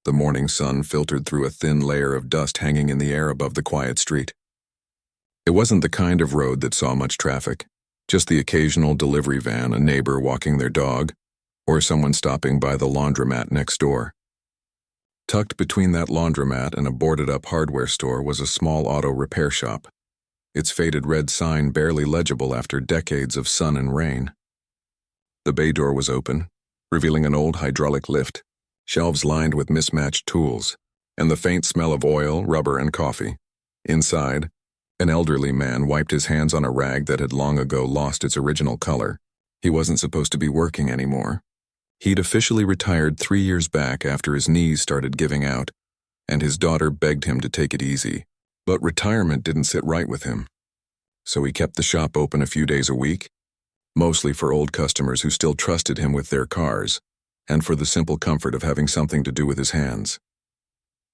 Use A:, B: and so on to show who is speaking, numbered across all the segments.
A: The morning sun filtered through a thin layer of dust hanging in the air above the quiet street. It wasn't the kind of road that saw much traffic, just the occasional delivery van, a neighbor walking their dog, or someone stopping by the laundromat next door. Tucked between that laundromat and a boarded-up hardware store was a small auto repair shop, its faded red sign barely legible after decades of sun and rain. The bay door was open, revealing an old hydraulic lift, shelves lined with mismatched tools, and the faint smell of oil, rubber, and coffee. Inside, an elderly man wiped his hands on a rag that had long ago lost its original color. He wasn't supposed to be working anymore. He'd officially retired 3 years back after his knees started giving out, and his daughter begged him to take it easy. But retirement didn't sit right with him. So he kept the shop open a few days a week, mostly for old customers who still trusted him with their cars, and for the simple comfort of having something to do with his hands.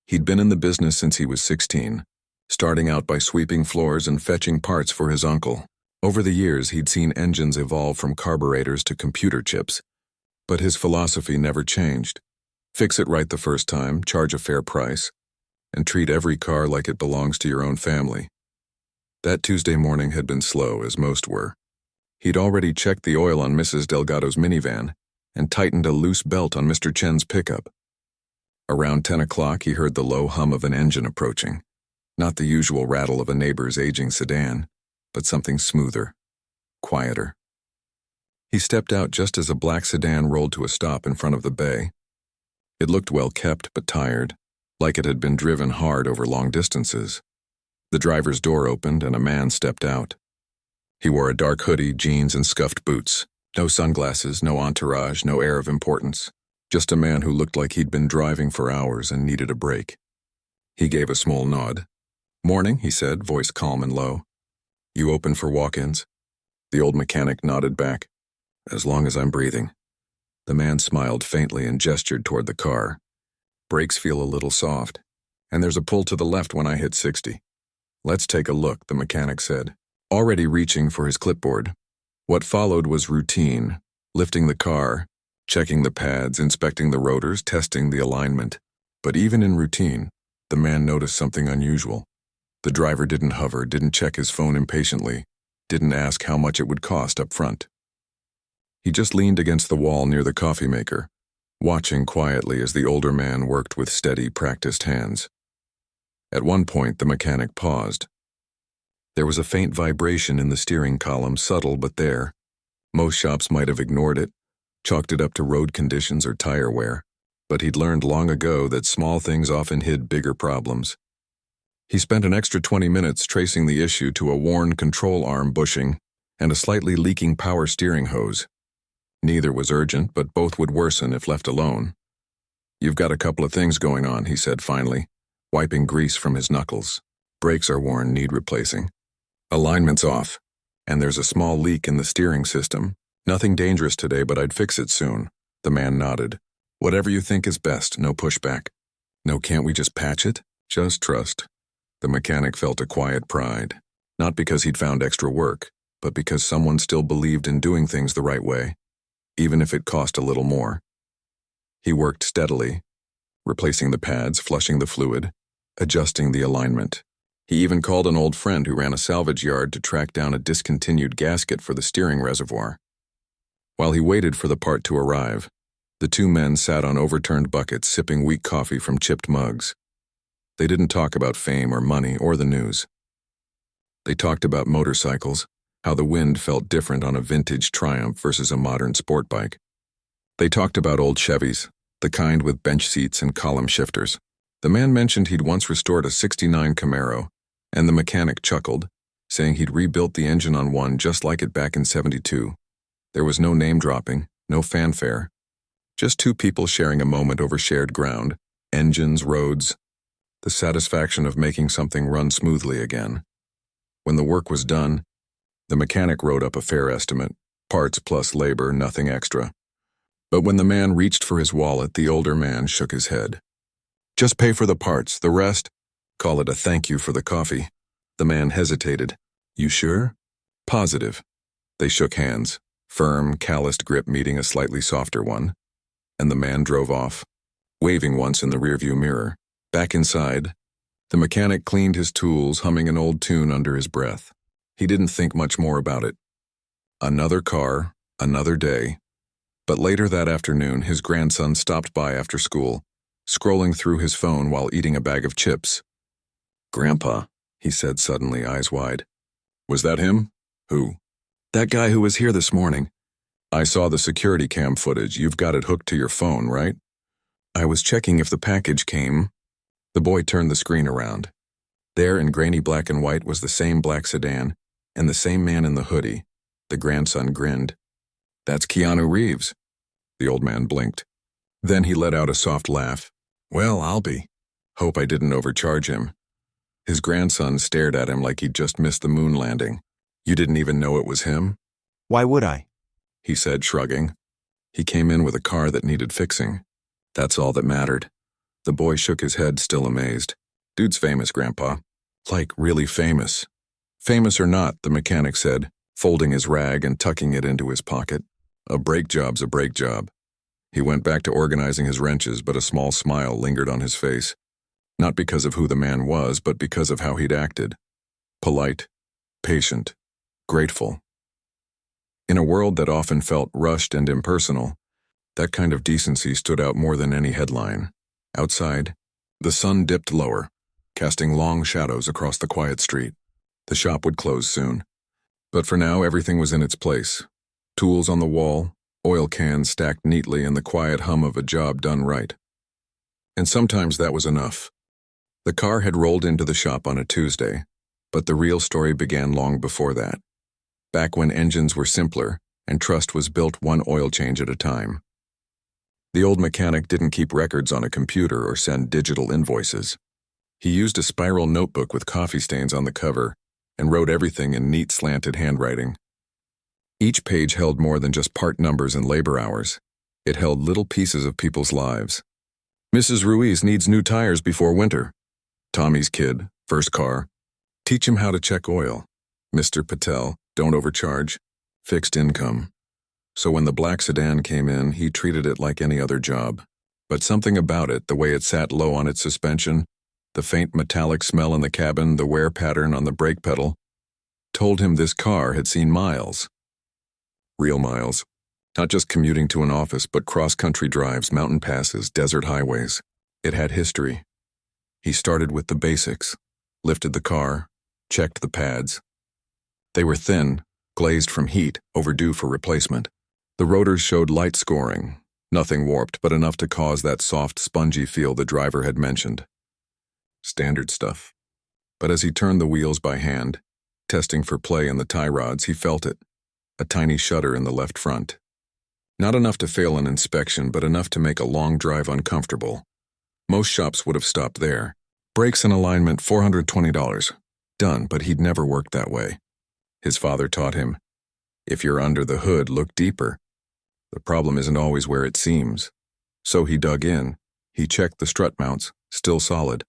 A: He'd been in the business since he was 16, starting out by sweeping floors and fetching parts for his uncle. Over the years, he'd seen engines evolve from carburetors to computer chips, but his philosophy never changed. Fix it right the first time, charge a fair price, and treat every car like it belongs to your own family. That Tuesday morning had been slow, as most were. He'd already checked the oil on Mrs. Delgado's minivan and tightened a loose belt on Mr. Chen's pickup. Around 10 o'clock, he heard the low hum of an engine approaching. Not the usual rattle of a neighbor's aging sedan, but something smoother, quieter. He stepped out just as a black sedan rolled to a stop in front of the bay. It looked well kept but tired, like it had been driven hard over long distances. The driver's door opened and a man stepped out. He wore a dark hoodie, jeans, and scuffed boots. No sunglasses, no entourage, no air of importance. Just a man who looked like he'd been driving for hours and needed a break. He gave a small nod. "Morning," he said, voice calm and low. "You open for walk-ins?" The old mechanic nodded back. "As long as I'm breathing." The man smiled faintly and gestured toward the car. "Brakes feel a little soft, and there's a pull to the left when I hit 60. "Let's take a look," the mechanic said, already reaching for his clipboard. What followed was routine, lifting the car, checking the pads, inspecting the rotors, testing the alignment. But even in routine, the man noticed something unusual. The driver didn't hover, didn't check his phone impatiently, didn't ask how much it would cost up front. He just leaned against the wall near the coffee maker, watching quietly as the older man worked with steady, practiced hands. At one point, the mechanic paused. There was a faint vibration in the steering column, subtle but there. Most shops might have ignored it, chalked it up to road conditions or tire wear, but he'd learned long ago that small things often hid bigger problems. He spent an extra 20 minutes tracing the issue to a worn control arm bushing and a slightly leaking power steering hose. Neither was urgent, but both would worsen if left alone. "You've got a couple of things going on," he said finally, wiping grease from his knuckles. "Brakes are worn, need replacing. Alignment's off, and there's a small leak in the steering system. Nothing dangerous today, but I'd fix it soon." The man nodded. "Whatever you think is best, no pushback." "No, can't we just patch it?" "Just trust." The mechanic felt a quiet pride, not because he'd found extra work, but because someone still believed in doing things the right way, even if it cost a little more. He worked steadily, replacing the pads, flushing the fluid, adjusting the alignment. He even called an old friend who ran a salvage yard to track down a discontinued gasket for the steering reservoir. While he waited for the part to arrive, the two men sat on overturned buckets sipping weak coffee from chipped mugs. They didn't talk about fame or money or the news. They talked about motorcycles, how the wind felt different on a vintage Triumph versus a modern sport bike. They talked about old Chevys, the kind with bench seats and column shifters. The man mentioned he'd once restored a '69 Camaro, and the mechanic chuckled, saying he'd rebuilt the engine on one just like it back in '72. There was no name-dropping, no fanfare, just two people sharing a moment over shared ground, engines, roads, the satisfaction of making something run smoothly again. When the work was done, the mechanic wrote up a fair estimate, parts plus labor, nothing extra. But when the man reached for his wallet, the older man shook his head. "Just pay for the parts, the rest, call it a thank you for the coffee." The man hesitated. "You sure?" "Positive." They shook hands, firm, calloused grip meeting a slightly softer one, and the man drove off. waving once in the rearview mirror. Back inside, the mechanic cleaned his tools, humming an old tune under his breath. He didn't think much more about it. Another car, another day. But later that afternoon, his grandson stopped by after school, scrolling through his phone while eating a bag of chips. "Grandpa," he said suddenly, eyes wide. "Was that him?" "Who?" "That guy who was here this morning." "I saw the security cam footage. You've got it hooked to your phone, right?" "I was checking if the package came." The boy turned the screen around. There in grainy black and white was the same black sedan, and the same man in the hoodie. The grandson grinned. "That's Keanu Reeves." The old man blinked. Then he let out a soft laugh. "Well, I'll be. Hope I didn't overcharge him." His grandson stared at him like he'd just missed the moon landing. "You didn't even know it was him?"
B: "Why would I?"
A: he said, shrugging. "He came in with a car that needed fixing. That's all that mattered." The boy shook his head, still amazed. "Dude's famous, Grandpa. Like, really famous." "Famous or not," the mechanic said, folding his rag and tucking it into his pocket. "A brake job's a brake job." He went back to organizing his wrenches, but a small smile lingered on his face. Not because of who the man was, but because of how he'd acted. Polite, patient, grateful. In a world that often felt rushed and impersonal, that kind of decency stood out more than any headline. Outside, the sun dipped lower, casting long shadows across the quiet street. The shop would close soon. But for now, everything was in its place. Tools on the wall, oil cans stacked neatly, and the quiet hum of a job done right. And sometimes that was enough. The car had rolled into the shop on a Tuesday, but the real story began long before that. Back when engines were simpler and trust was built one oil change at a time. The old mechanic didn't keep records on a computer or send digital invoices. He used a spiral notebook with coffee stains on the cover and wrote everything in neat slanted handwriting. Each page held more than just part numbers and labor hours. It held little pieces of people's lives. "Mrs. Ruiz needs new tires before winter." "Tommy's kid, first car. Teach him how to check oil." "Mr. Patel, don't overcharge." "Fixed income." So when the black sedan came in, he treated it like any other job. But something about it, the way it sat low on its suspension, the faint metallic smell in the cabin, the wear pattern on the brake pedal, told him this car had seen miles. Real miles. Not just commuting to an office, but cross-country drives, mountain passes, desert highways. It had history. He started with the basics, lifted the car, checked the pads. They were thin, glazed from heat, overdue for replacement. The rotors showed light scoring, nothing warped, but enough to cause that soft, spongy feel the driver had mentioned. Standard stuff. But as he turned the wheels by hand, testing for play in the tie rods, he felt it. A tiny shudder in the left front. Not enough to fail an inspection, but enough to make a long drive uncomfortable. Most shops would have stopped there. Brakes and alignment, $420. Done, but he'd never worked that way. His father taught him, if you're under the hood, look deeper. The problem isn't always where it seems. So he dug in. He checked the strut mounts, still solid.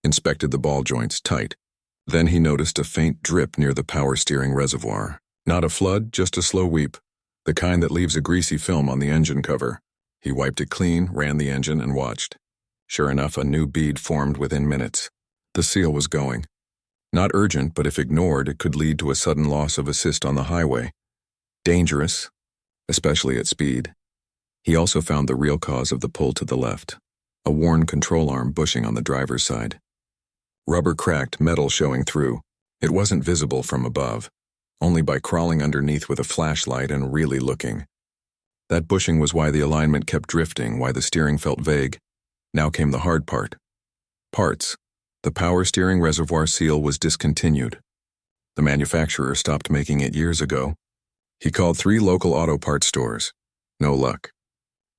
A: Inspected the ball joints, tight. Then he noticed a faint drip near the power steering reservoir. Not a flood, just a slow weep, the kind that leaves a greasy film on the engine cover. He wiped it clean, ran the engine, and watched. Sure enough, a new bead formed within minutes. The seal was going. Not urgent, but if ignored, it could lead to a sudden loss of assist on the highway. Dangerous, especially at speed. He also found the real cause of the pull to the left. A worn control arm bushing on the driver's side. Rubber cracked, metal showing through. It wasn't visible from above, only by crawling underneath with a flashlight and really looking. That bushing was why the alignment kept drifting, why the steering felt vague. Now came the hard part. Parts. The power steering reservoir seal was discontinued. The manufacturer stopped making it years ago. He called 3 local auto parts stores. No luck.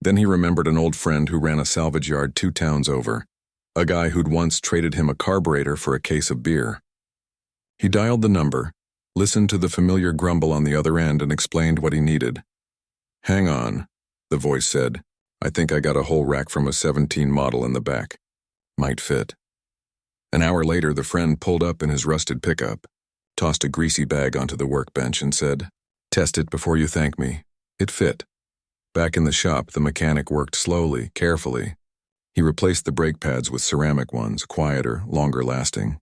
A: Then he remembered an old friend who ran a salvage yard 2 towns over. A guy who'd once traded him a carburetor for a case of beer. He dialed the number, listened to the familiar grumble on the other end, and explained what he needed. "Hang on," the voice said. "I think I got a whole rack from a 17 model in the back. Might fit." An hour later, the friend pulled up in his rusted pickup, tossed a greasy bag onto the workbench, and said, "Test it before you thank me." It fit. Back in the shop, the mechanic worked slowly, carefully. He replaced the brake pads with ceramic ones, quieter, longer lasting.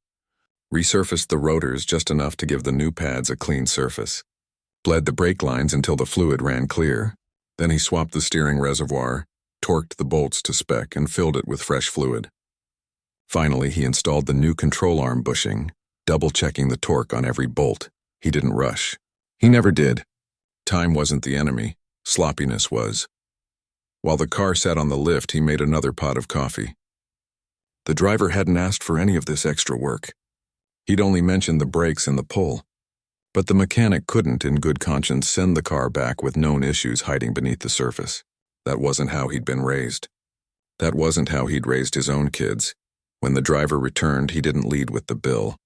A: Resurfaced the rotors just enough to give the new pads a clean surface. Bled the brake lines until the fluid ran clear. Then he swapped the steering reservoir, torqued the bolts to spec, and filled it with fresh fluid. Finally, he installed the new control arm bushing, double-checking the torque on every bolt. He didn't rush. He never did. Time wasn't the enemy. Sloppiness was. While the car sat on the lift, he made another pot of coffee. The driver hadn't asked for any of this extra work. He'd only mentioned the brakes and the pull. But the mechanic couldn't, in good conscience, send the car back with known issues hiding beneath the surface. That wasn't how he'd been raised. That wasn't how he'd raised his own kids. When the driver returned, he didn't lead with the bill.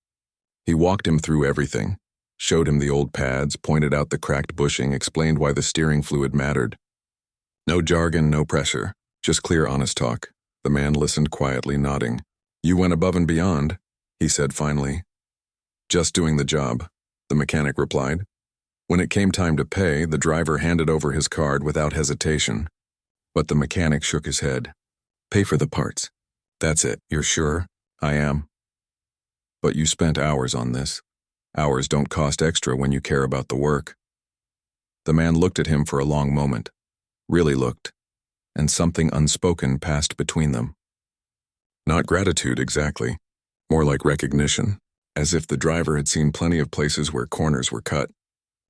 A: He walked him through everything, showed him the old pads, pointed out the cracked bushing, explained why the steering fluid mattered. No jargon, no pressure, just clear, honest talk. The man listened quietly, nodding. "You went above and beyond," he said finally. "Just doing the job," the mechanic replied. When it came time to pay, the driver handed over his card without hesitation. But the mechanic shook his head. "Pay for the parts. That's it. You're sure?" "I am." "But you spent hours on this. Hours don't cost extra when you care about the work." The man looked at him for a long moment, really looked, and something unspoken passed between them. Not gratitude exactly, more like recognition, as if the driver had seen plenty of places where corners were cut,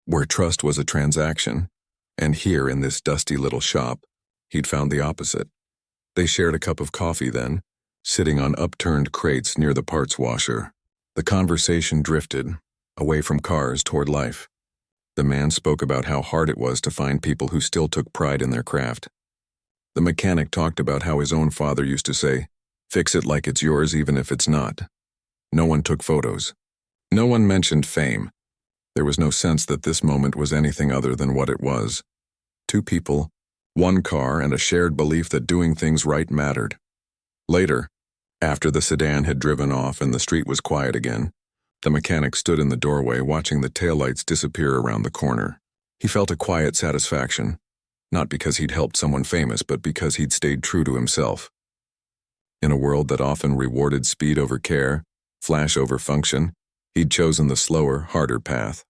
A: where trust was a transaction, and here in this dusty little shop, he'd found the opposite. They shared a cup of coffee then, sitting on upturned crates near the parts washer. The conversation drifted, away from cars toward life. The man spoke about how hard it was to find people who still took pride in their craft. The mechanic talked about how his own father used to say, "Fix it like it's yours even if it's not." No one took photos. No one mentioned fame. There was no sense that this moment was anything other than what it was. Two people, one car, and a shared belief that doing things right mattered. Later, after the sedan had driven off and the street was quiet again, the mechanic stood in the doorway watching the taillights disappear around the corner. He felt a quiet satisfaction, not because he'd helped someone famous, but because he'd stayed true to himself. In a world that often rewarded speed over care, flash over function, he'd chosen the slower, harder path.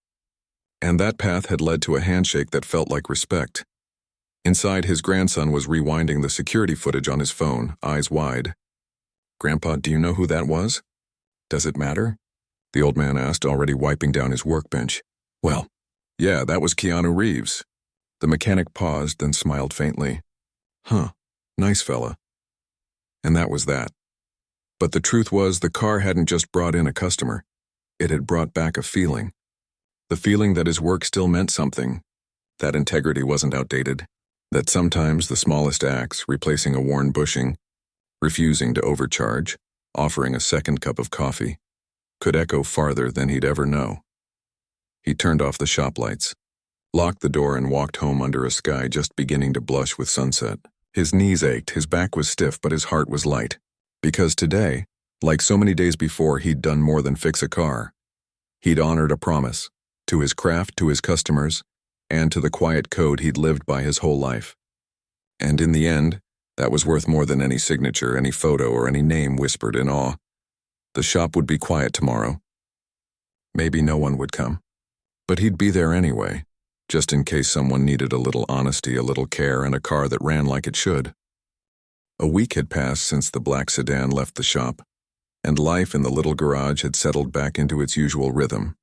A: And that path had led to a handshake that felt like respect. Inside, his grandson was rewinding the security footage on his phone, eyes wide. "Grandpa, do you know who that was?" "Does it matter?" the old man asked, already wiping down his workbench. "Well, yeah, that was Keanu Reeves." The mechanic paused, then smiled faintly. "Huh, nice fella." And that was that. But the truth was, the car hadn't just brought in a customer. It had brought back a feeling. The feeling that his work still meant something, that integrity wasn't outdated, that sometimes the smallest acts, replacing a worn bushing, refusing to overcharge, offering a second cup of coffee, could echo farther than he'd ever know. He turned off the shop lights, locked the door, and walked home under a sky just beginning to blush with sunset. His knees ached, his back was stiff, but his heart was light. Because today, like so many days before, he'd done more than fix a car. He'd honored a promise, to his craft, to his customers, and to the quiet code he'd lived by his whole life. And in the end, that was worth more than any signature, any photo, or any name whispered in awe. The shop would be quiet tomorrow. Maybe no one would come. But he'd be there anyway, just in case someone needed a little honesty, a little care, and a car that ran like it should. A week had passed since the black sedan left the shop, and life in the little garage had settled back into its usual rhythm.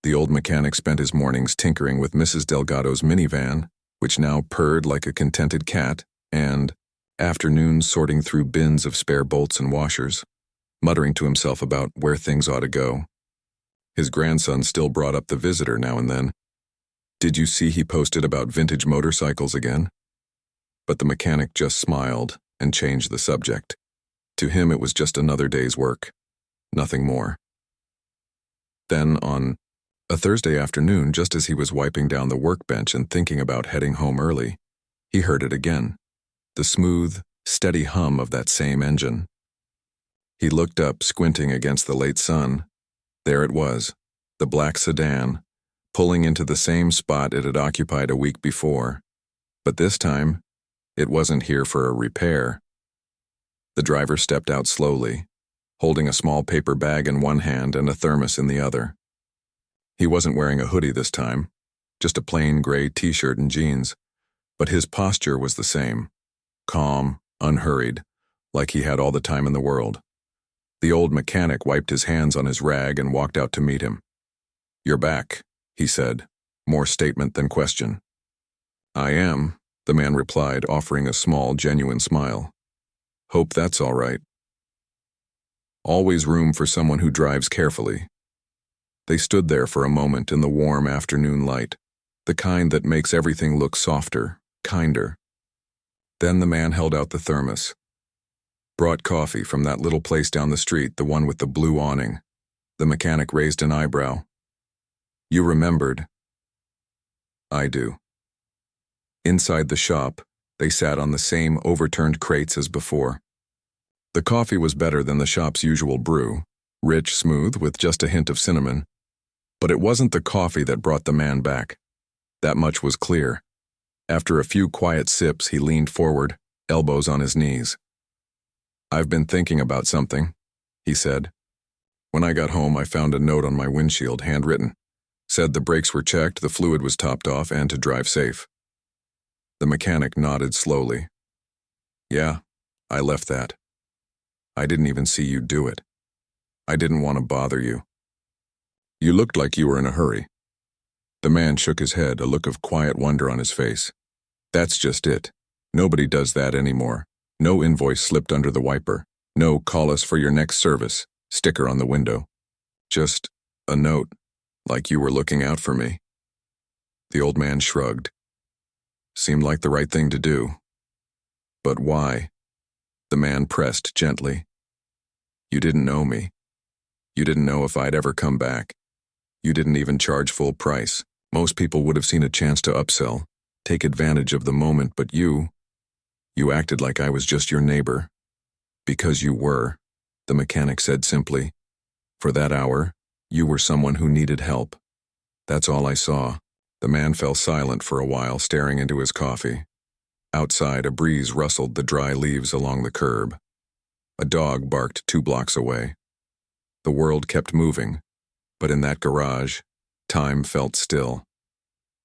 A: The old mechanic spent his mornings tinkering with Mrs. Delgado's minivan, which now purred like a contented cat, and afternoons sorting through bins of spare bolts and washers, muttering to himself about where things ought to go. His grandson still brought up the visitor now and then. "Did you see he posted about vintage motorcycles again?" But the mechanic just smiled and changed the subject. To him, it was just another day's work, nothing more. Then, on a Thursday afternoon, just as he was wiping down the workbench and thinking about heading home early, he heard it again, the smooth, steady hum of that same engine. He looked up, squinting against the late sun. There it was, the black sedan, pulling into the same spot it had occupied a week before. But this time, it wasn't here for a repair. The driver stepped out slowly, holding a small paper bag in one hand and a thermos in the other. He wasn't wearing a hoodie this time, just a plain gray t-shirt and jeans, but his posture was the same, calm, unhurried, like he had all the time in the world. The old mechanic wiped his hands on his rag and walked out to meet him. "You're back," he said, more statement than question. "I am," the man replied, offering a small, genuine smile. "Hope that's all right." Always room for someone who drives carefully. They stood there for a moment in the warm afternoon light, the kind that makes everything look softer, kinder. Then the man held out the thermos. "Brought coffee from that little place down the street, the one with the blue awning." The mechanic raised an eyebrow. "You remembered?" "I do." Inside the shop, they sat on the same overturned crates as before. The coffee was better than the shop's usual brew, rich, smooth, with just a hint of cinnamon. But it wasn't the coffee that brought the man back. That much was clear. After a few quiet sips, he leaned forward, elbows on his knees. "I've been thinking about something," he said. "When I got home, I found a note on my windshield, handwritten. Said the brakes were checked, the fluid was topped off, and to drive safe." The mechanic nodded slowly. "Yeah, I left that. I didn't even see you do it. I didn't want to bother you. You looked like you were in a hurry." The man shook his head, a look of quiet wonder on his face. "That's just it. Nobody does that anymore. No invoice slipped under the wiper. No call us for your next service sticker on the window. Just a note, like you were looking out for me." The old man shrugged. "Seemed like the right thing to do." "But why?" The man pressed gently. "You didn't know me. You didn't know if I'd ever come back. You didn't even charge full price. Most people would have seen a chance to upsell, take advantage of the moment, but you acted like I was just your neighbor." "Because you were," the mechanic said simply. "For that hour, you were someone who needed help. That's all I saw." The man fell silent for a while, staring into his coffee. Outside, a breeze rustled the dry leaves along the curb. A dog barked 2 blocks away. The world kept moving, but in that garage, time felt still.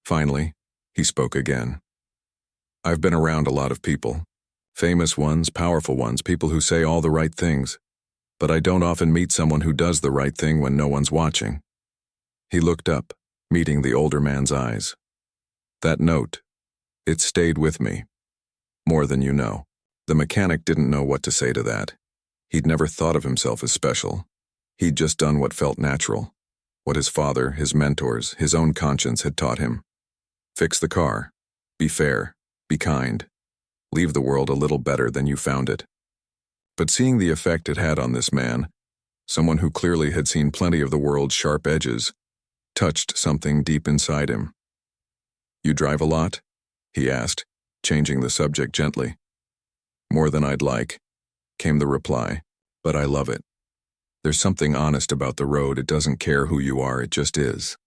A: Finally, he spoke again. "I've been around a lot of people. Famous ones, powerful ones, people who say all the right things. But I don't often meet someone who does the right thing when no one's watching." He looked up, meeting the older man's eyes. "That note, it stayed with me. More than you know." The mechanic didn't know what to say to that. He'd never thought of himself as special. He'd just done what felt natural, what his father, his mentors, his own conscience had taught him. Fix the car. Be fair. Be kind. Leave the world a little better than you found it. But seeing the effect it had on this man, someone who clearly had seen plenty of the world's sharp edges, touched something deep inside him. "You drive a lot?" he asked, changing the subject gently. "More than I'd like," came the reply, "but I love it. There's something honest about the road. It doesn't care who you are, it just is."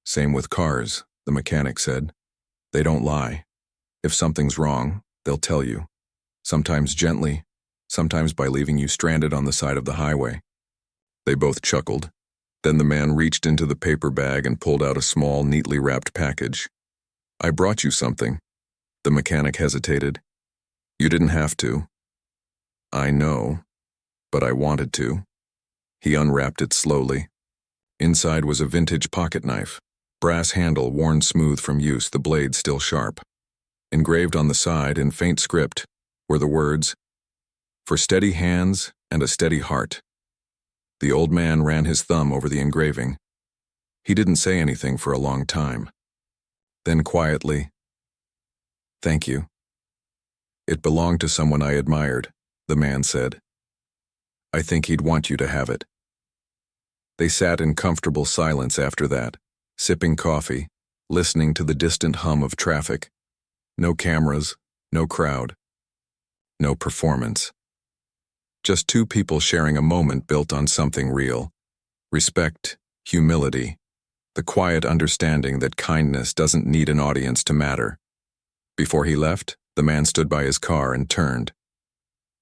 A: "Same with cars," the mechanic said. "They don't lie. If something's wrong, they'll tell you. Sometimes gently, sometimes by leaving you stranded on the side of the highway." They both chuckled. Then the man reached into the paper bag and pulled out a small, neatly wrapped package. "I brought you something." The mechanic hesitated. "You didn't have to." "I know, but I wanted to." He unwrapped it slowly. Inside was a vintage pocket knife, brass handle worn smooth from use, the blade still sharp. Engraved on the side in faint script were the words, "For steady hands and a steady heart." The old man ran his thumb over the engraving. He didn't say anything for a long time. Then quietly, "Thank you." "It belonged to someone I admired," the man said. "I think he'd want you to have it." They sat in comfortable silence after that, sipping coffee, listening to the distant hum of traffic. No cameras, no crowd, no performance. Just 2 people sharing a moment built on something real. Respect, humility, the quiet understanding that kindness doesn't need an audience to matter. Before he left, the man stood by his car and turned.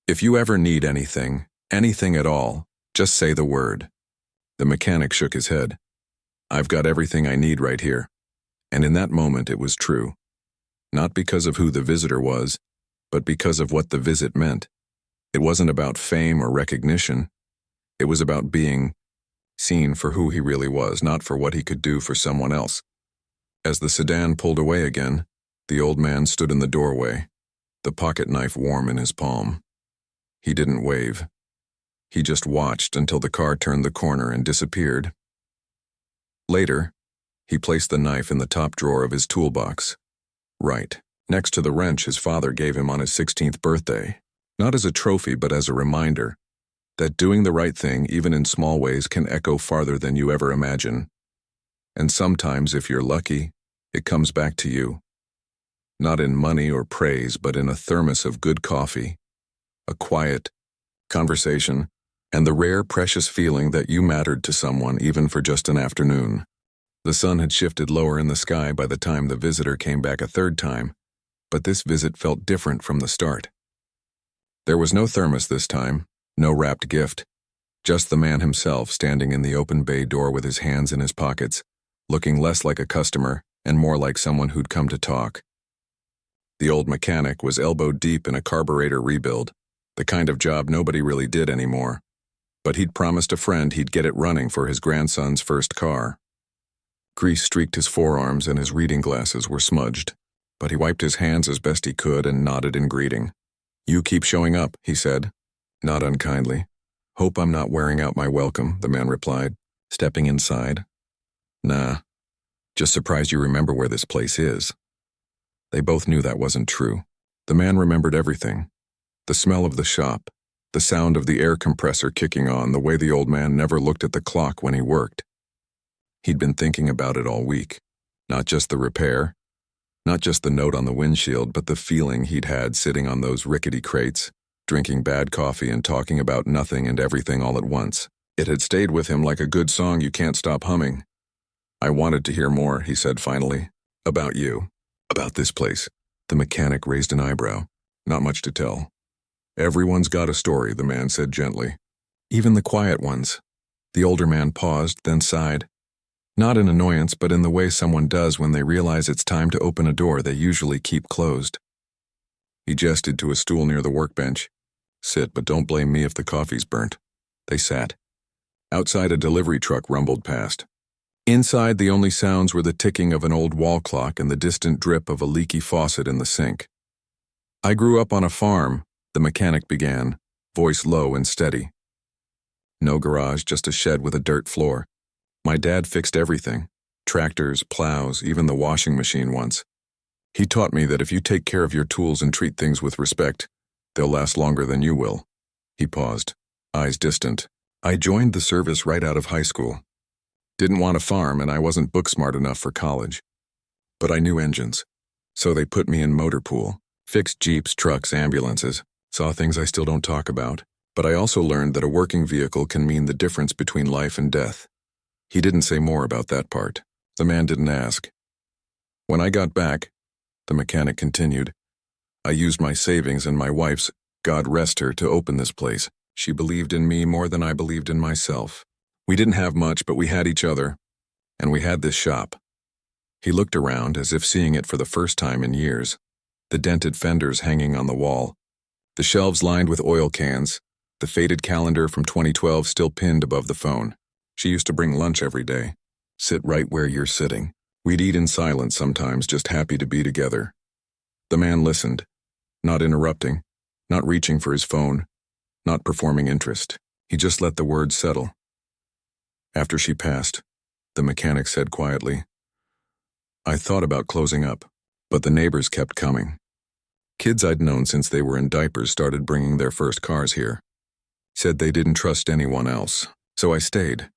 A: If you ever need anything, anything at all, just say the word. The mechanic shook his head. I've got everything I need right here. And in that moment it was true. Not because of who the visitor was, but because of what the visit meant. It wasn't about fame or recognition. It was about being seen for who he really was, not for what he could do for someone else. As the sedan pulled away again, the old man stood in the doorway, the pocket knife warm in his palm. He didn't wave. He just watched until the car turned the corner and disappeared. Later, he placed the knife in the top drawer of his toolbox. Right, next to the wrench his father gave him on his 16th birthday. Not as a trophy, but as a reminder that doing the right thing, even in small ways, can echo farther than you ever imagine. And sometimes, if you're lucky, it comes back to you. Not in money or praise, but in a thermos of good coffee, a quiet conversation, and the rare, precious feeling that you mattered to someone, even for just an afternoon. The sun had shifted lower in the sky by the time the visitor came back a third time, but this visit felt different from the start. There was no thermos this time, no wrapped gift, just the man himself standing in the open bay door with his hands in his pockets, looking less like a customer and more like someone who'd come to talk. The old mechanic was elbow deep in a carburetor rebuild, the kind of job nobody really did anymore, but he'd promised a friend he'd get it running for his grandson's first car. Grease streaked his forearms and his reading glasses were smudged, but he wiped his hands as best he could and nodded in greeting. "You keep showing up," he said, not unkindly. "Hope I'm not wearing out my welcome," the man replied, stepping inside. "Nah, just surprised you remember where this place is." They both knew that wasn't true. The man remembered everything. The smell of the shop, the sound of the air compressor kicking on, the way the old man never looked at the clock when he worked. He'd been thinking about it all week. Not just the repair, not just the note on the windshield, but the feeling he'd had sitting on those rickety crates, drinking bad coffee and talking about nothing and everything all at once. It had stayed with him like a good song you can't stop humming. "I wanted to hear more," he said finally. "About you. About this place." The mechanic raised an eyebrow. "Not much to tell." "Everyone's got a story," the man said gently. "Even the quiet ones." The older man paused, then sighed. Not in annoyance, but in the way someone does when they realize it's time to open a door they usually keep closed. He gestured to a stool near the workbench. "Sit, but don't blame me if the coffee's burnt." They sat. Outside, a delivery truck rumbled past. Inside, the only sounds were the ticking of an old wall clock and the distant drip of a leaky faucet in the sink. "I grew up on a farm," the mechanic began, voice low and steady. No garage, just a shed with a dirt floor. "My dad fixed everything. Tractors, plows, even the washing machine once. He taught me that if you take care of your tools and treat things with respect, they'll last longer than you will." He paused, eyes distant. "I joined the service right out of high school. Didn't want a farm, and I wasn't book smart enough for college. But I knew engines. So they put me in motor pool, fixed Jeeps, trucks, ambulances, saw things I still don't talk about. But I also learned that a working vehicle can mean the difference between life and death." He didn't say more about that part. The man didn't ask. "When I got back," the mechanic continued, "I used my savings and my wife's, God rest her, to open this place. She believed in me more than I believed in myself. We didn't have much, but we had each other. And we had this shop." He looked around as if seeing it for the first time in years. The dented fenders hanging on the wall. The shelves lined with oil cans. The faded calendar from 2012 still pinned above the phone. She used to bring lunch every day. "Sit right where you're sitting." We'd eat in silence sometimes, just happy to be together. The man listened, not interrupting, not reaching for his phone, not performing interest. He just let the words settle. After she passed, the mechanic said quietly, "I thought about closing up, but the neighbors kept coming. Kids I'd known since they were in diapers started bringing their first cars here. Said they didn't trust anyone else, so I stayed."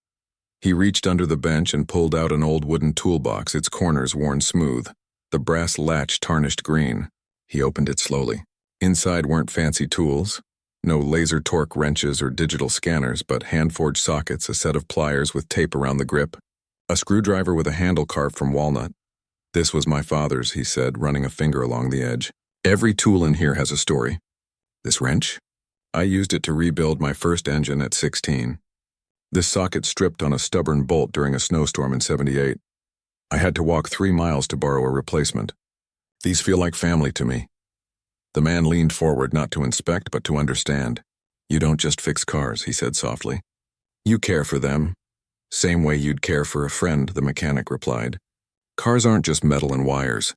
A: He reached under the bench and pulled out an old wooden toolbox, its corners worn smooth, the brass latch tarnished green. He opened it slowly. Inside weren't fancy tools, no laser torque wrenches or digital scanners, but hand-forged sockets, a set of pliers with tape around the grip, a screwdriver with a handle carved from walnut. "This was my father's," he said, running a finger along the edge. "Every tool in here has a story." "This wrench?" I used it to rebuild my first engine at 16. This socket stripped on a stubborn bolt during a snowstorm in '78. I had to walk 3 miles to borrow a replacement. These feel like family to me. The man leaned forward not to inspect but to understand. You don't just fix cars, he said softly. You care for them. Same way you'd care for a friend, the mechanic replied. Cars aren't just metal and wires.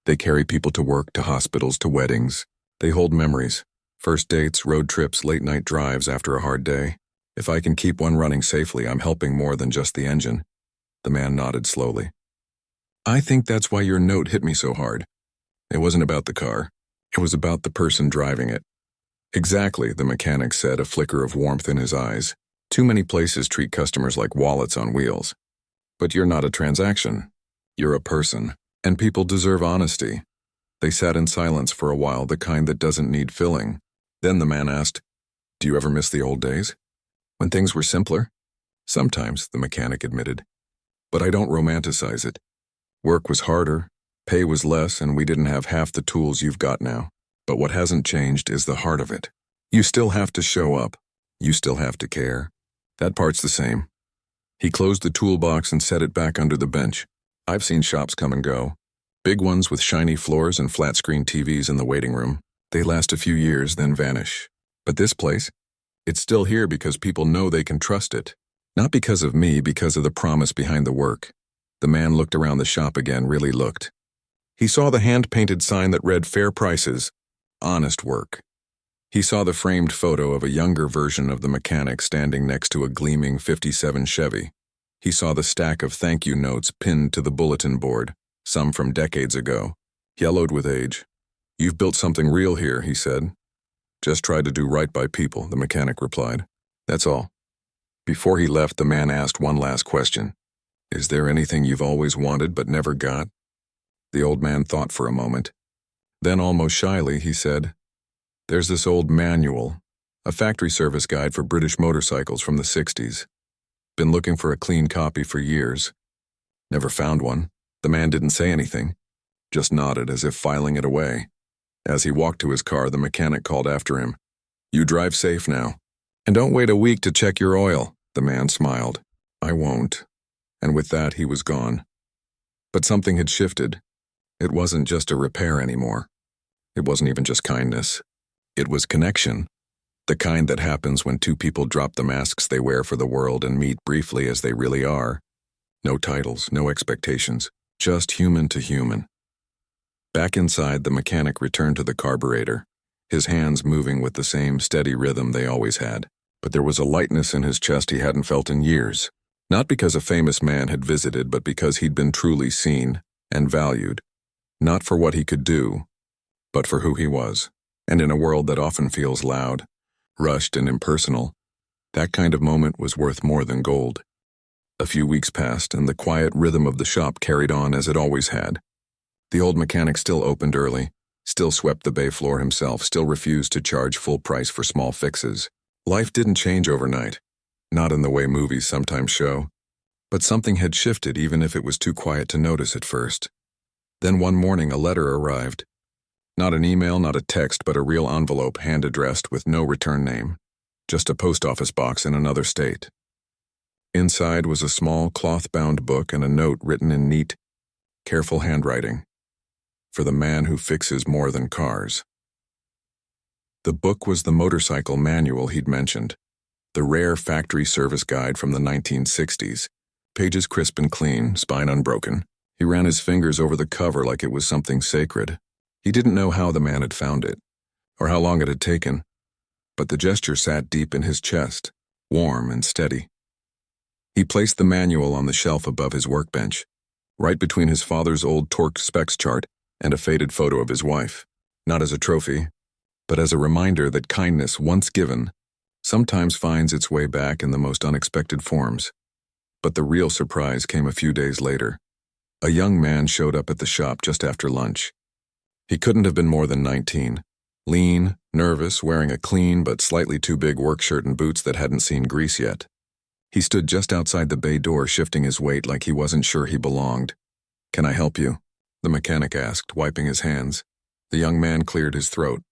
A: They carry people to work, to hospitals, to weddings. They hold memories. First dates, road trips, late-night drives after a hard day. If I can keep one running safely, I'm helping more than just the engine. The man nodded slowly. I think that's why your note hit me so hard. It wasn't about the car. It was about the person driving it. Exactly, the mechanic said, a flicker of warmth in his eyes. Too many places treat customers like wallets on wheels. But you're not a transaction. You're a person. And people deserve honesty. They sat in silence for a while, the kind that doesn't need filling. Then the man asked, Do you ever miss the old days? When things were simpler? Sometimes, the mechanic admitted. But I don't romanticize it. Work was harder, pay was less, and we didn't have half the tools you've got now. But what hasn't changed is the heart of it. You still have to show up. You still have to care. That part's the same. He closed the toolbox and set it back under the bench. I've seen shops come and go. Big ones with shiny floors and flat-screen TVs in the waiting room. They last a few years, then vanish. But this place? It's still here because people know they can trust it. Not because of me, because of the promise behind the work. The man looked around the shop again, really looked. He saw the hand-painted sign that read fair prices, honest work. He saw the framed photo of a younger version of the mechanic standing next to a gleaming '57 Chevy. He saw the stack of thank you notes pinned to the bulletin board, some from decades ago, yellowed with age. You've built something real here, he said. Just try to do right by people, the mechanic replied. That's all. Before he left, the man asked one last question. Is there anything you've always wanted but never got? The old man thought for a moment. Then almost shyly, he said, There's this old manual, a factory service guide for British motorcycles from the '60s. Been looking for a clean copy for years. Never found one. The man didn't say anything, just nodded as if filing it away. As he walked to his car, the mechanic called after him. You drive safe now. And don't wait a week to check your oil, the man smiled. I won't. And with that, he was gone. But something had shifted. It wasn't just a repair anymore. It wasn't even just kindness. It was connection. The kind that happens when two people drop the masks they wear for the world and meet briefly as they really are. No titles, no expectations, just human to human. Back inside, the mechanic returned to the carburetor, his hands moving with the same steady rhythm they always had. But there was a lightness in his chest he hadn't felt in years. Not because a famous man had visited, but because he'd been truly seen and valued. Not for what he could do, but for who he was. And in a world that often feels loud, rushed and impersonal, that kind of moment was worth more than gold. A few weeks passed, and the quiet rhythm of the shop carried on as it always had. The old mechanic still opened early, still swept the bay floor himself, still refused to charge full price for small fixes. Life didn't change overnight, not in the way movies sometimes show. But something had shifted, even if it was too quiet to notice at first. Then one morning a letter arrived. Not an email, not a text, but a real envelope hand-addressed with no return name. Just a post office box in another state. Inside was a small cloth-bound book and a note written in neat, careful handwriting. For the man who fixes more than cars. The book was the motorcycle manual he'd mentioned, the rare factory service guide from the 1960s, pages crisp and clean, spine unbroken. He ran his fingers over the cover like it was something sacred. He didn't know how the man had found it, or how long it had taken, but the gesture sat deep in his chest, warm and steady. He placed the manual on the shelf above his workbench, right between his father's old torque specs chart and a faded photo of his wife, not as a trophy, but as a reminder that kindness once given sometimes finds its way back in the most unexpected forms. But the real surprise came a few days later. A young man showed up at the shop just after lunch. He couldn't have been more than 19, lean, nervous, wearing a clean but slightly too big work shirt and boots that hadn't seen grease yet. He stood just outside the bay door, shifting his weight like he wasn't sure he belonged. Can I help you? The mechanic asked, wiping his hands. The young man cleared his throat.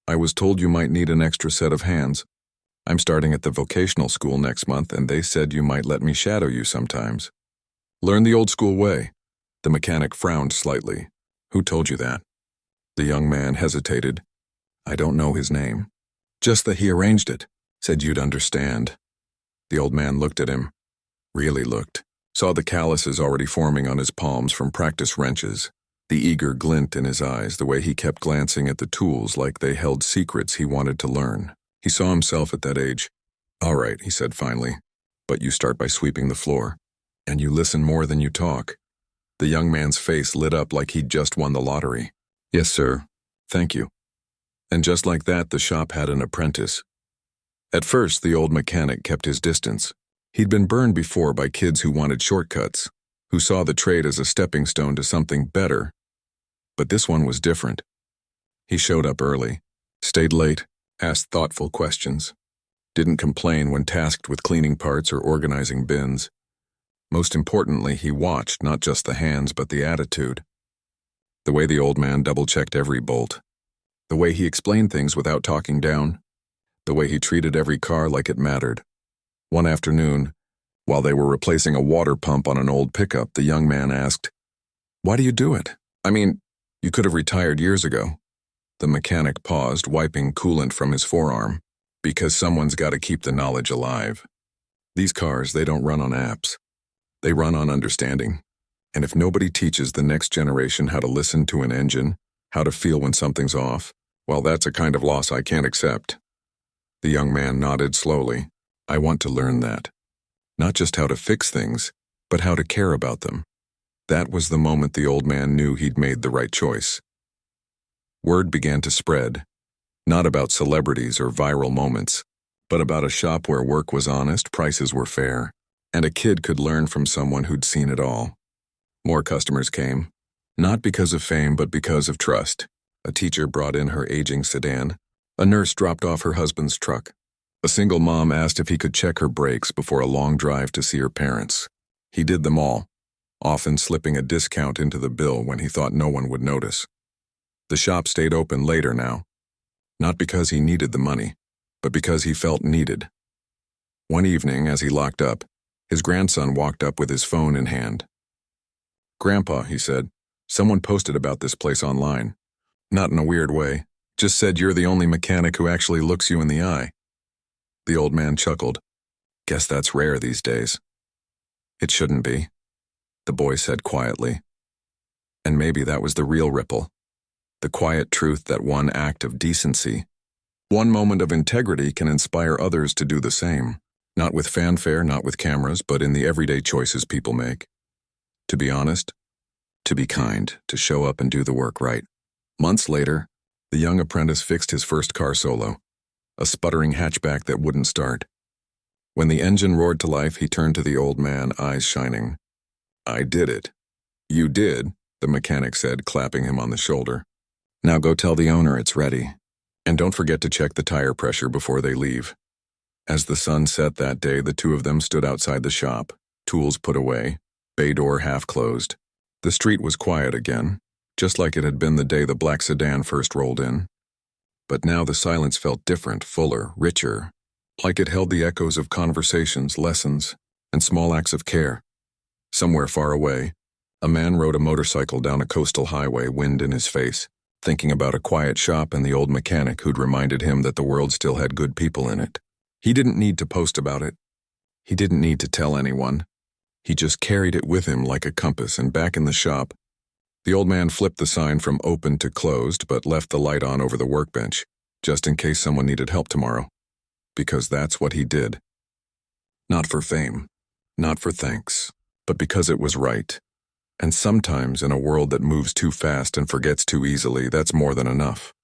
A: I was told you might need an extra set of hands. I'm starting at the vocational school next month, and they said you might let me shadow you sometimes. Learn the old school way. The mechanic frowned slightly. Who told you that? The young man hesitated. I don't know his name. Just that he arranged it. Said you'd understand. The old man looked at him. Really looked. Saw the calluses already forming on his palms from practice wrenches. The eager glint in his eyes, the way he kept glancing at the tools like they held secrets he wanted to learn. He saw himself at that age. All right, he said finally, but you start by sweeping the floor. And you listen more than you talk. The young man's face lit up like he'd just won the lottery. Yes, sir. Thank you. And just like that, the shop had an apprentice. At first, the old mechanic kept his distance. He'd been burned before by kids who wanted shortcuts, who saw the trade as a stepping stone to something better. But this one was different. He showed up early, stayed late, asked thoughtful questions, didn't complain when tasked with cleaning parts or organizing bins. Most importantly, he watched not just the hands but the attitude. The way the old man double-checked every bolt. The way he explained things without talking down. The way he treated every car like it mattered. One afternoon, while they were replacing a water pump on an old pickup, the young man asked, "Why do you do it? I mean, you could have retired years ago." The mechanic paused, wiping coolant from his forearm. Because someone's got to keep the knowledge alive. These cars, they don't run on apps. They run on understanding. And if nobody teaches the next generation how to listen to an engine, how to feel when something's off, well, that's a kind of loss I can't accept. The young man nodded slowly. I want to learn that. Not just how to fix things, but how to care about them. That was the moment the old man knew he'd made the right choice. Word began to spread, not about celebrities or viral moments, but about a shop where work was honest, prices were fair, and a kid could learn from someone who'd seen it all. More customers came, not because of fame but because of trust. A teacher brought in her aging sedan. A nurse dropped off her husband's truck. A single mom asked if he could check her brakes before a long drive to see her parents. He did them all, often slipping a discount into the bill when he thought no one would notice. The shop stayed open later now, not because he needed the money, but because he felt needed. One evening, as he locked up, his grandson walked up with his phone in hand. "Grandpa," he said, "someone posted about this place online. Not in a weird way, just said you're the only mechanic who actually looks you in the eye." The old man chuckled. "Guess that's rare these days." "It shouldn't be," the boy said quietly. And maybe that was the real ripple. The quiet truth that one act of decency, one moment of integrity can inspire others to do the same. Not with fanfare, not with cameras, but in the everyday choices people make. To be honest, to be kind, to show up and do the work right. Months later, the young apprentice fixed his first car solo, a sputtering hatchback that wouldn't start. When the engine roared to life, he turned to the old man, eyes shining. "I did it." "You did," the mechanic said, clapping him on the shoulder. "Now go tell the owner it's ready. And don't forget to check the tire pressure before they leave." As the sun set that day, the two of them stood outside the shop, tools put away, bay door half closed. The street was quiet again, just like it had been the day the black sedan first rolled in. But now the silence felt different, fuller, richer, like it held the echoes of conversations, lessons, and small acts of care. Somewhere far away, a man rode a motorcycle down a coastal highway, wind in his face, thinking about a quiet shop and the old mechanic who'd reminded him that the world still had good people in it. He didn't need to post about it. He didn't need to tell anyone. He just carried it with him like a compass, and back in the shop, the old man flipped the sign from open to closed but left the light on over the workbench, just in case someone needed help tomorrow. Because that's what he did. Not for fame, not for thanks, but because it was right. And sometimes in a world that moves too fast and forgets too easily, that's more than enough.